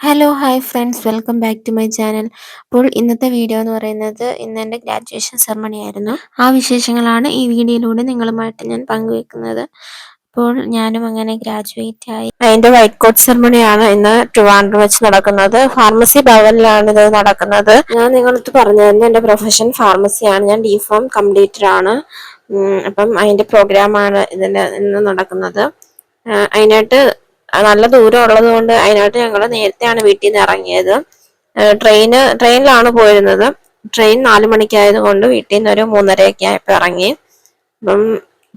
Hello hi friends welcome back to my channel. അപ്പോൾ ഇന്നത്തെ video എന്ന് പറയുന്നത് ഇന്ന് എൻ്റെ ഗ്രാജുവേഷൻ സെറമണി ആയിരുന്നു. ആ വിശേഷങ്ങളാണ് ഈ വീഡിയോയിലൂടെ നിങ്ങളുമായിട്ട് ഞാൻ പങ്കുവെക്കുന്നത്. അപ്പോൾ ഞാനും അങ്ങനെ ഗ്രാജുവേറ്റ് ആയി. അതിൻ്റെ വൈറ്റ് കോട്ട് സെറമണിയാണ് ഇന്ന് ട്രിവാൻഡ്രം വെച്ച് നടക്കുന്നത്. ഫാർമസി ഭവനിലാണ് ഇത് നടക്കുന്നത്. ഞാൻ നിങ്ങളടുത്ത് പറഞ്ഞായിരുന്നു എൻ്റെ പ്രൊഫഷൻ ഫാർമസിയാണ്. ഞാൻ DPharm കംപ്ലീറ്റഡ് ആണ്. അപ്പം അതിൻ്റെ പ്രോഗ്രാമാണ് ഇന്ന് നടക്കുന്നത്. അതിനായിട്ട് നല്ല ദൂരം ഉള്ളത് കൊണ്ട് അതിനായിട്ട് ഞങ്ങൾ നേരത്തെയാണ് വീട്ടിൽ നിന്ന് ഇറങ്ങിയത്. ട്രെയിനിലാണ് പോയിരുന്നത്. ട്രെയിൻ 4 മണിക്കായത് കൊണ്ട് വീട്ടിൽ നിന്ന് ഒരു 3:30 ആയപ്പോൾ ഇറങ്ങി. അപ്പം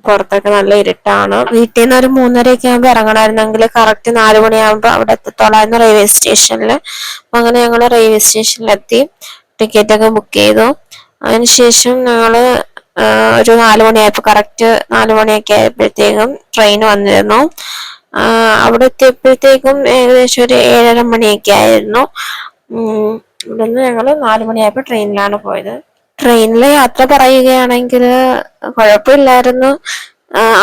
പുറത്തൊക്കെ നല്ല ഇരുട്ടാണ്. വീട്ടിൽ നിന്ന് ഒരു 3:30 ആകുമ്പോൾ ഇറങ്ങണമായിരുന്നെങ്കിൽ കറക്റ്റ് 4 മണിയാകുമ്പോൾ അവിടെ എത്തത്തോളായിരുന്നു റെയിൽവേ സ്റ്റേഷനിൽ. അപ്പം അങ്ങനെ ഞങ്ങൾ റെയിൽവേ സ്റ്റേഷനിലെത്തി, ടിക്കറ്റൊക്കെ ബുക്ക് ചെയ്തു. അതിനുശേഷം ഞങ്ങൾ ഒരു 4 മണിയായപ്പോൾ കറക്റ്റ് 4 മണിയൊക്കെ ആയപ്പോഴത്തേക്കും ട്രെയിൻ വന്നിരുന്നു. അവിടെ എത്തിയപ്പോഴത്തേക്കും ഏകദേശം ഒരു 7:30 മണിയൊക്കെ ആയിരുന്നു. ഇവിടുന്ന് ഞങ്ങൾ 4 മണിയായപ്പോൾ ട്രെയിനിലാണ് പോയത്. ട്രെയിനിലെ യാത്ര പറയുകയാണെങ്കിൽ കുഴപ്പമില്ലായിരുന്നു.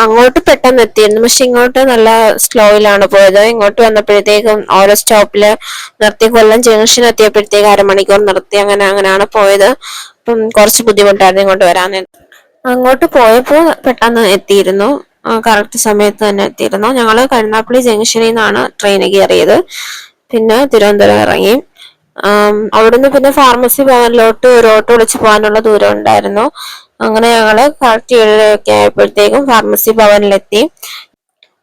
അങ്ങോട്ട് പെട്ടെന്ന് എത്തിയിരുന്നു, പക്ഷെ ഇങ്ങോട്ട് നല്ല സ്ലോയിലാണ് പോയത്. ഇങ്ങോട്ട് വന്നപ്പോഴത്തേക്കും ഓരോ സ്റ്റോപ്പില് നിർത്തി. കൊല്ലം ജംഗ്ഷൻ എത്തിയപ്പോഴത്തേക്ക് 1/2 മണിക്കൂർ നിർത്തി. അങ്ങനെയാണ് പോയത്. അപ്പം കുറച്ച് ബുദ്ധിമുട്ടായിരുന്നു ഇങ്ങോട്ട് വരാൻ. അങ്ങോട്ട് പോയപ്പോൾ പെട്ടെന്ന് എത്തിയിരുന്നു, കറക്റ്റ് സമയത്ത് തന്നെ എത്തിയിരുന്നു. ഞങ്ങൾ കരുനാഗപ്പള്ളി ജംഗ്ഷനിൽ നിന്നാണ് ട്രെയിൻ കയറിയത്. പിന്നെ തിരുവനന്തപുരം ഇറങ്ങി. അവിടുന്ന് പിന്നെ ഫാർമസി ഭവനിലോട്ട് ഒരു ഓട്ടോ വിളിച്ച് പോകാനുള്ള ദൂരം ഉണ്ടായിരുന്നു. അങ്ങനെ ഞങ്ങൾ കറക്റ്റ് 7:30 ആയപ്പോഴത്തേക്കും ഫാർമസി ഭവനിലെത്തി.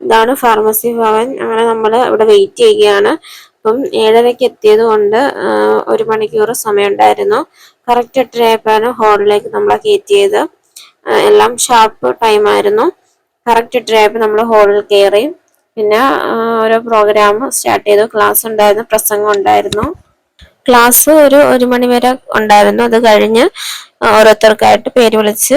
ഇതാണ് ഫാർമസി ഭവൻ. അങ്ങനെ നമ്മൾ ഇവിടെ വെയിറ്റ് ചെയ്യുകയാണ്. അപ്പം 7:30 എത്തിയത് കൊണ്ട് 1 മണിക്കൂർ സമയം ഉണ്ടായിരുന്നു. കറക്റ്റ് 8:30 ആയപ്പോഴാണ് ഹോളിലേക്ക് നമ്മളെ കയറ്റിയത്. എല്ലാം ഷാർപ്പ് ടൈമായിരുന്നു. കറക്റ്റ് 8:30 ആയപ്പോൾ നമ്മൾ ഹോളിൽ കയറി. പിന്നെ ഓരോ പ്രോഗ്രാം സ്റ്റാർട്ട് ചെയ്തു. ക്ലാസ് ഉണ്ടായിരുന്നു, പ്രസംഗം ഉണ്ടായിരുന്നു. ക്ലാസ് ഒരു 1 മണി വരെ ഉണ്ടായിരുന്നു. അത് കഴിഞ്ഞ് ഓരോരുത്തർക്കായിട്ട് പേര് വിളിച്ച്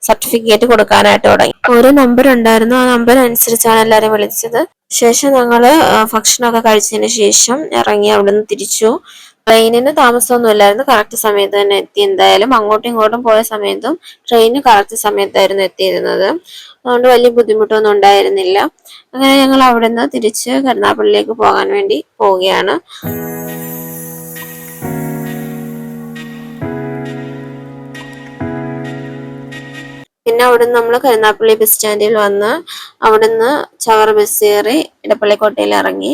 സർട്ടിഫിക്കറ്റ് കൊടുക്കാനായിട്ട് തുടങ്ങി. ഓരോ നമ്പർ ഉണ്ടായിരുന്നു, ആ നമ്പർ അനുസരിച്ചാണ് എല്ലാവരും വിളിച്ചത്. ശേഷം ഞങ്ങൾ ഭക്ഷണമൊക്കെ കഴിച്ചതിന് ശേഷം ഇറങ്ങി അവിടുന്ന് തിരിച്ചു. ട്രെയിനിന് താമസമൊന്നും ഇല്ലായിരുന്നു, കറക്റ്റ് സമയത്ത് തന്നെ എത്തി. എന്തായാലും അങ്ങോട്ടും ഇങ്ങോട്ടും പോയ സമയത്തും ട്രെയിന് കറക്റ്റ് സമയത്തായിരുന്നു എത്തിയിരുന്നത്. അതുകൊണ്ട് വലിയ ബുദ്ധിമുട്ടൊന്നും ഉണ്ടായിരുന്നില്ല. അങ്ങനെ ഞങ്ങൾ അവിടുന്ന് തിരിച്ച് കരുനാഗപ്പള്ളിയിലേക്ക് പോകാൻ വേണ്ടി പോവുകയാണ്. പിന്നെ അവിടുന്ന് നമ്മൾ കരുനാഗപ്പള്ളി ബസ് സ്റ്റാൻഡിൽ വന്ന് അവിടുന്ന് ചവറ ബസ് കയറി ഇടപ്പള്ളിക്കോട്ടയിൽ ഇറങ്ങി.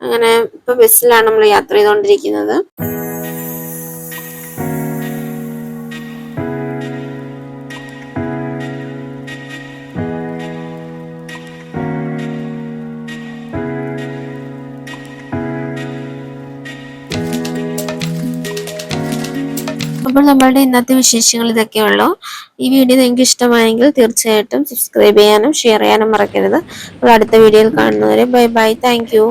അങ്ങനെ ഇപ്പൊ ബസ്സിലാണ് നമ്മൾ യാത്ര ചെയ്തുകൊണ്ടിരിക്കുന്നത്. അപ്പോൾ നമ്മളുടെ ഇന്നത്തെ വിശേഷങ്ങൾ ഇതൊക്കെയുള്ളൂ. ഈ വീഡിയോ നിങ്ങൾക്ക് ഇഷ്ടമായെങ്കിൽ തീർച്ചയായിട്ടും സബ്സ്ക്രൈബ് ചെയ്യാനും ഷെയർ ചെയ്യാനും മറക്കരുത്. അപ്പോൾ അടുത്ത വീഡിയോയിൽ കാണുന്നവരെ ബൈ ബൈ. Thank you.